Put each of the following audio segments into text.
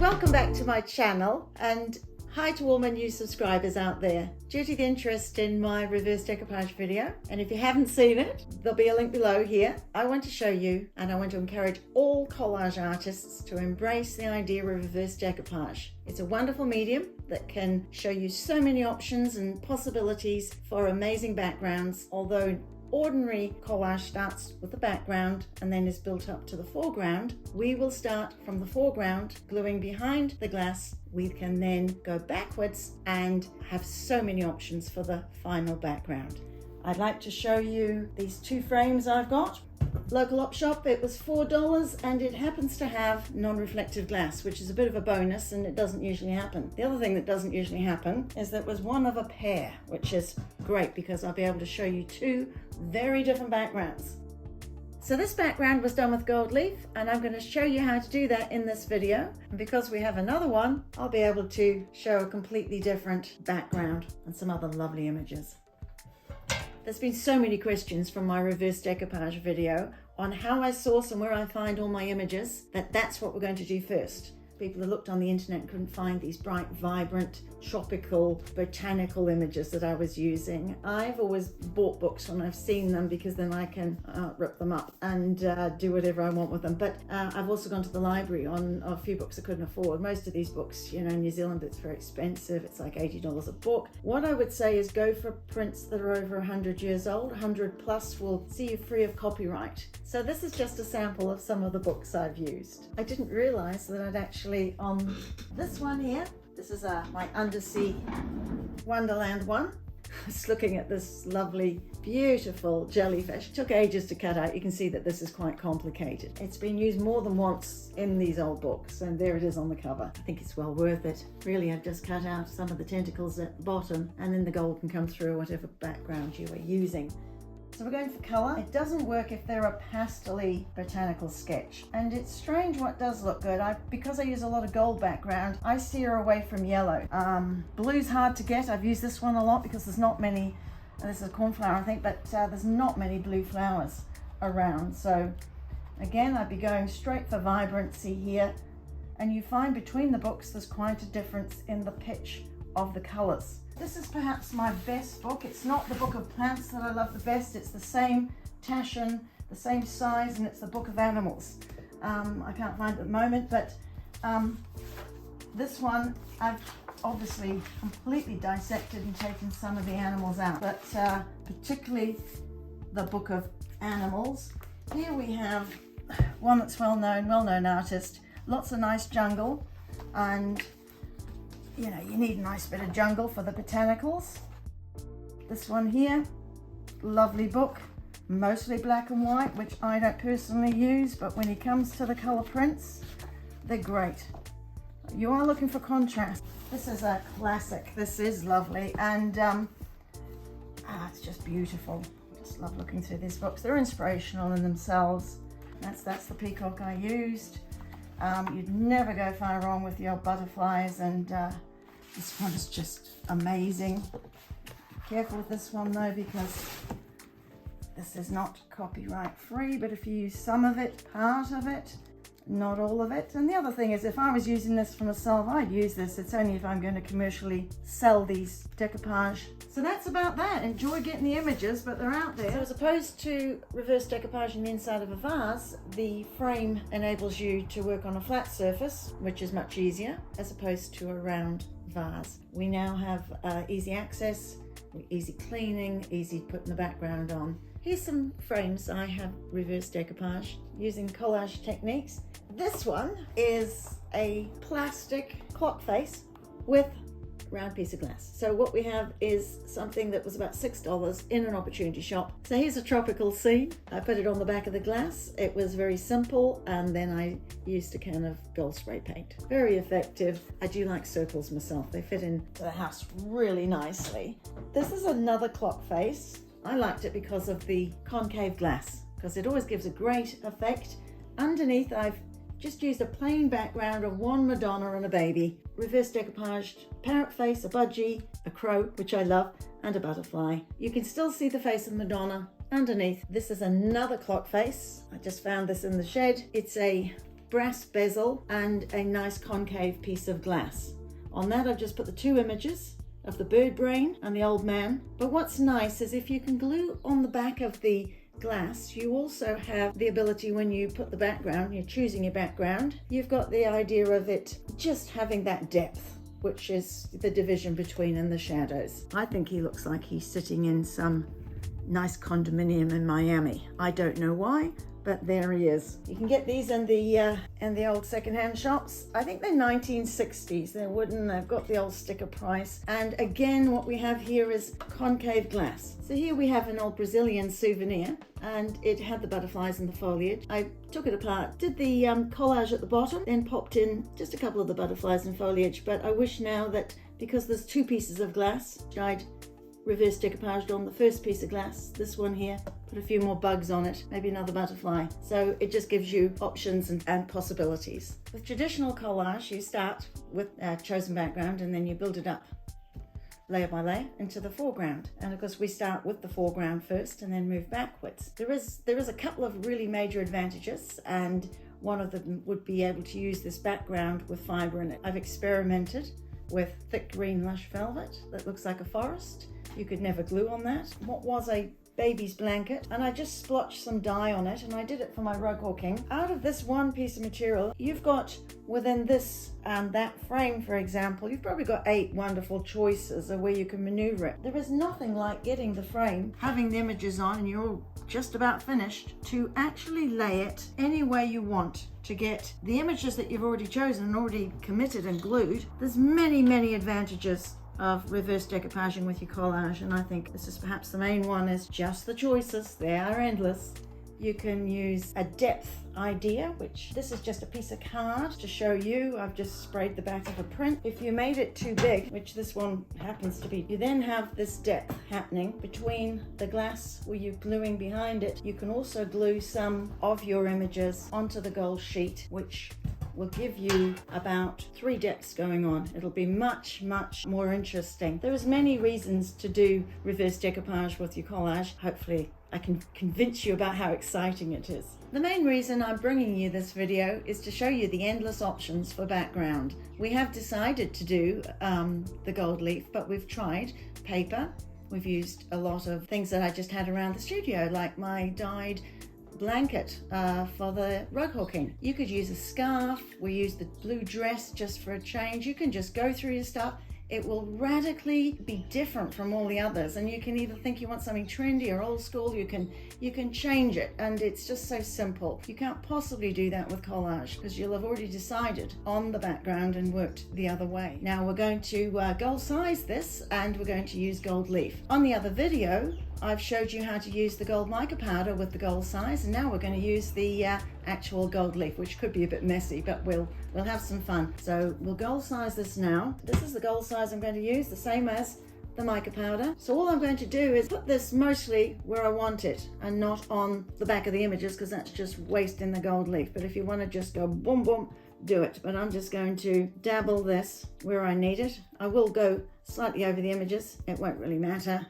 Welcome back to my channel, and hi to all my new subscribers out there. Due to the interest in my reverse decoupage video, and if you haven't seen it, there'll be a link below here. I want to show you, and I want to encourage all collage artists to embrace the idea of reverse decoupage. It's a wonderful medium that can show you so many options and possibilities for amazing backgrounds. Although ordinary collage starts with the background and then is built up to the foreground, we will start from the foreground, gluing behind the glass. We can then go backwards and have so many options for the final background. I'd like to show you these two frames I've got. Local op shop, it was $4, and it happens to have non-reflective glass, which is a bit of a bonus, and it doesn't usually happen. The other thing that doesn't usually happen is that it was one of a pair, which is great because I'll be able to show you two very different backgrounds. So this background was done with gold leaf, and I'm going to show you how to do that in this video. And because we have another one, I'll be able to show a completely different background and some other lovely images. There's been so many questions from my reverse decoupage video on how I source and where I find all my images, that's what we're going to do first. People have looked on the internet and couldn't find these bright, vibrant, tropical, botanical images that I was using. I've always bought books when I've seen them because then I can rip them up and do whatever I want with them. But I've also gone to the library on a few books I couldn't afford. Most of these books, you know, in New Zealand, it's very expensive. It's like $80 a book. What I would say is go for prints that are over 100 years old. 100 plus will see you free of copyright. So this is just a sample of some of the books I've used. I didn't realize that I'd actually, on this one here, this is my Undersea Wonderland one. I was looking at this lovely, beautiful jellyfish. It took ages to cut out. You can see that this is quite complicated. It's been used more than once in these old books, and there it is on the cover. I think it's well worth it. Really, I've just cut out some of the tentacles at the bottom, and then the gold can come through whatever background you are using. So we're going for colour. It doesn't work if they're a pastel-y botanical sketch. And it's strange what does look good. Because I use a lot of gold background, I steer away from yellow. Blue's hard to get. I've used this one a lot because there's not many, this is a cornflower I think, but there's not many blue flowers around. So again, I'd be going straight for vibrancy here. And you find between the books there's quite a difference in the pitch of the colours. This is perhaps my best book. It's not the book of plants that I love the best. It's the same Taschen, the same size, and it's the book of animals. I can't find it at the moment, but this one I've obviously completely dissected and taken some of the animals out, but particularly the book of animals. Here we have one that's well-known artist, lots of nice jungle, and you know, you need a nice bit of jungle for the botanicals. This one here, lovely book, mostly black and white, which I don't personally use, but when it comes to the color prints, they're great. You are looking for contrast. This is a classic. This is lovely, and it's just beautiful. Just love looking through these books. They're inspirational in themselves. That's the peacock I used. You'd never go far wrong with your butterflies, and this one is just amazing. Careful with this one though, because this is not copyright free, but if you use some of it, part of it, not all of it. And the other thing is, if I was using this for myself, I'd use this. It's only if I'm going to commercially sell these decoupage. So that's about that. Enjoy getting the images, but they're out there. So as opposed to reverse decoupage in the inside of a vase, the frame enables you to work on a flat surface, which is much easier, as opposed to a round vase. We now have easy access, easy cleaning, easy putting the background on. Here's some frames I have reverse decoupage using collage techniques. This one is a plastic clock face with a round piece of glass. So what we have is something that was about $6 in an opportunity shop. So here's a tropical scene. I put it on the back of the glass. It was very simple, and then I used a can of gold spray paint. Very effective. I do like circles myself. They fit into the house really nicely. This is another clock face. I liked it because of the concave glass, because it always gives a great effect. Underneath, I've just used a plain background of one Madonna and a baby, reverse decoupaged parrot face, a budgie, a crow, which I love, and a butterfly. You can still see the face of Madonna underneath. This is another clock face. I just found this in the shed. It's a brass bezel and a nice concave piece of glass. On that I've just put the two images of the bird brain and the old man. But what's nice is if you can glue on the back of the glass, you also have the ability, when you put the background, you're choosing your background, you've got the idea of it just having that depth, which is the division between and the shadows. I think he looks like he's sitting in some nice condominium in Miami. I don't know why, but there he is. You can get these in the old secondhand shops. I think they're 1960s. They're wooden. They've got the old sticker price. And again, what we have here is concave glass. So here we have an old Brazilian souvenir, and it had the butterflies and the foliage. I took it apart, did the collage at the bottom, then popped in just a couple of the butterflies and foliage. But I wish now that, because there's two pieces of glass, I'd reverse decoupaged on the first piece of glass, this one here, put a few more bugs on it, maybe another butterfly. So it just gives you options and possibilities. With traditional collage, you start with a chosen background and then you build it up layer by layer into the foreground. And of course we start with the foreground first and then move backwards. There is a couple of really major advantages, and one of them would be able to use this background with fiber in it. I've experimented with thick green lush velvet that looks like a forest. You could never glue on that. What was a baby's blanket, and I just splotched some dye on it, and I did it for my rug hooking. Out of this one piece of material, you've got within this that frame, for example, you've probably got 8 wonderful choices of where you can maneuver it. There is nothing like getting the frame, having the images on, and you're all just about finished, to actually lay it any way you want to get the images that you've already chosen and already committed and glued. There's many advantages of reverse decoupaging with your collage, and I think this is perhaps the main one, is just the choices. They are endless. You can use a depth idea, which this is just a piece of card to show you. I've just sprayed the back of a print. If you made it too big, which this one happens to be, you then have this depth happening between the glass where you're gluing behind it. You can also glue some of your images onto the gold sheet, which will give you about 3 depths going on. It'll be much more interesting. There's many reasons to do reverse decoupage with your collage. Hopefully I can convince you about how exciting it is. The main reason I'm bringing you this video is to show you the endless options for background. We have decided to do the gold leaf, but we've tried paper. We've used a lot of things that I just had around the studio, like my dyed blanket for the rug hooking. You could use a scarf. We used the blue dress just for a change. You can just go through your stuff. It will radically be different from all the others, and you can either think you want something trendy or old school. You can change it, and it's just so simple. You can't possibly do that with collage because you'll have already decided on the background and worked the other way. Now we're going to gold size this, and we're going to use gold leaf. On the other video I've showed you how to use the gold mica powder with the gold size, and now we're going to use the actual gold leaf, which could be a bit messy, but we'll have some fun. So we'll gold size this now. This is the gold size I'm going to use, the same as the mica powder. So all I'm going to do is put this mostly where I want it and not on the back of the images, because that's just wasting the gold leaf. But if you want to just go boom boom, do it. But I'm just going to dabble this where I need it. I will go slightly over the images, it won't really matter.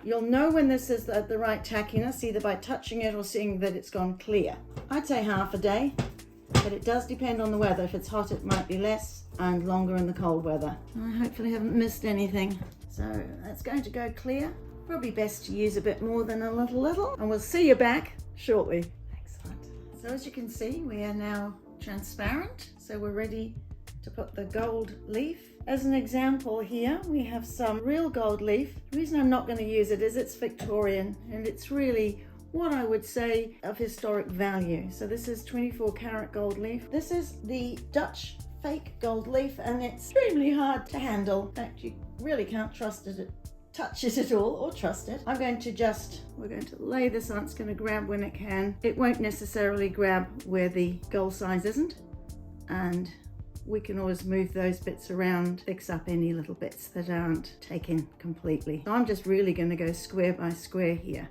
You'll know when this is at the right tackiness, either by touching it or seeing that it's gone clear. I'd say half a day, but it does depend on the weather. If it's hot, it might be less, and longer in the cold weather. I hopefully haven't missed anything. So that's going to go clear. Probably best to use a bit more than a little, and we'll see you back shortly. Excellent. So as you can see, we are now transparent, so we're ready to put the gold leaf. As an example here, we have some real gold leaf. The reason I'm not going to use it is it's Victorian, and it's really what I would say of historic value. So this is 24 karat gold leaf. This is the Dutch fake gold leaf, and it's extremely hard to handle. In fact, you really can't trust it, touch it at all, or trust it. we're going to lay this on. It's going to grab when it can. It won't necessarily grab where the gold size isn't, and we can always move those bits around, fix up any little bits that aren't taken completely. So I'm just really going to go square by square here.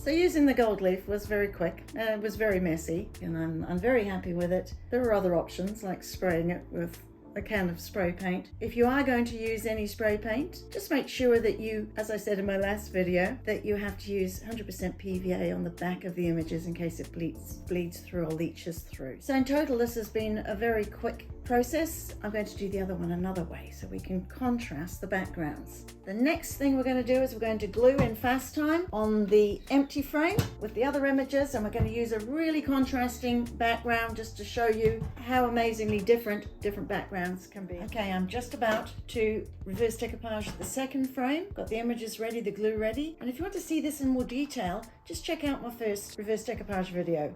So using the gold leaf was very quick, it was very messy, and I'm very happy with it. There are other options like spraying it with a can of spray paint. If you are going to use any spray paint, just make sure that you, as I said in my last video, that you have to use 100% PVA on the back of the images in case it bleeds through or leaches through. So in total, this has been a very quick process. I'm going to do the other one another way so we can contrast the backgrounds. The next thing we're going to do is we're going to glue in fast time on the empty frame with the other images, and we're going to use a really contrasting background just to show you how amazingly different backgrounds can be. Okay, I'm just about to reverse decoupage the second frame. Got the images ready, the glue ready, and if you want to see this in more detail, just check out my first reverse decoupage video.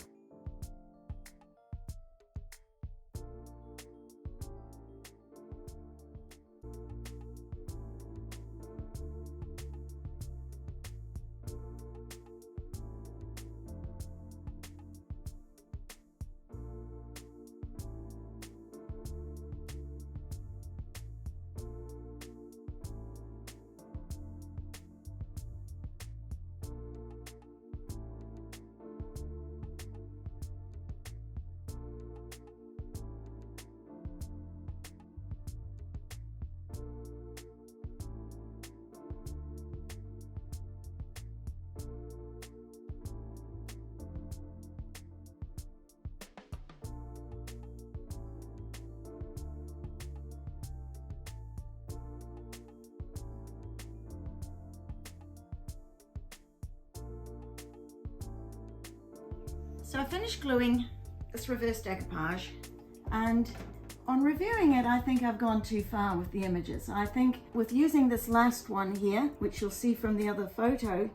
So I finished gluing this reverse decoupage, and on reviewing it, I think I've gone too far with the images. I think with using this last one here, which you'll see from the other photo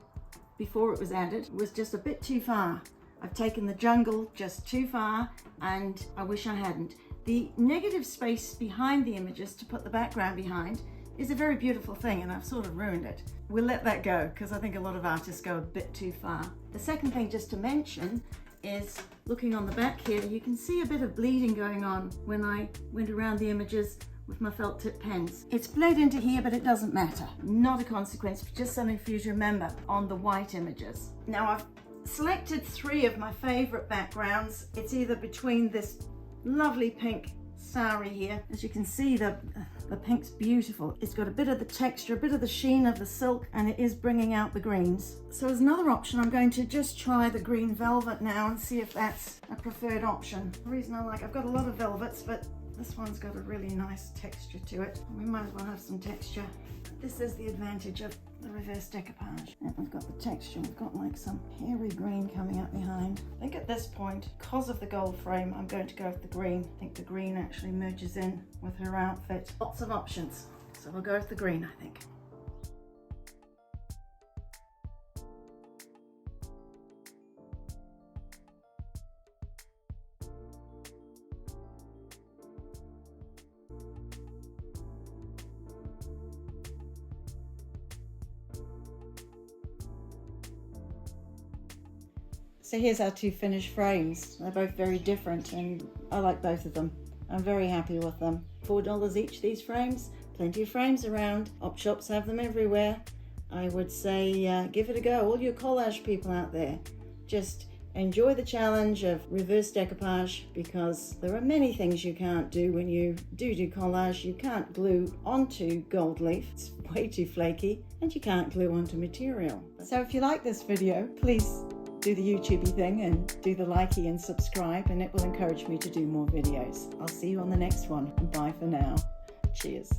before it was added, was just a bit too far. I've taken the jungle just too far, and I wish I hadn't. The negative space behind the images to put the background behind is a very beautiful thing, and I've sort of ruined it. We'll let that go because I think a lot of artists go a bit too far. The second thing just to mention is looking on the back here, you can see a bit of bleeding going on when I went around the images with my felt tip pens. It's bled into here, but it doesn't matter. Not a consequence, just something for you to remember on the white images. Now I've selected 3 of my favorite backgrounds. It's either between this lovely pink sari here. As you can see, the pink's beautiful. It's got a bit of the texture, a bit of the sheen of the silk, and it is bringing out the greens. So as another option, I'm going to just try the green velvet now and see if that's a preferred option. The reason I've got a lot of velvets, but this one's got a really nice texture to it. We might as well have some texture. This is the advantage of the reverse decoupage. And we've got the texture, we've got like some hairy green coming up behind. I think at this point, because of the gold frame, I'm going to go with the green. I think the green actually merges in with her outfit. Lots of options. So we'll go with the green, I think. So here's our 2 finished frames. They're both very different, and I like both of them. I'm very happy with them. $4 each, these frames. Plenty of frames around. Op shops have them everywhere. I would say give it a go. All you collage people out there, just enjoy the challenge of reverse decoupage, because there are many things you can't do when you do collage. You can't glue onto gold leaf. It's way too flaky, and you can't glue onto material. So if you like this video, please do the YouTubey thing and do the likey and subscribe, and it will encourage me to do more videos. I'll see you on the next one, and bye for now. Cheers.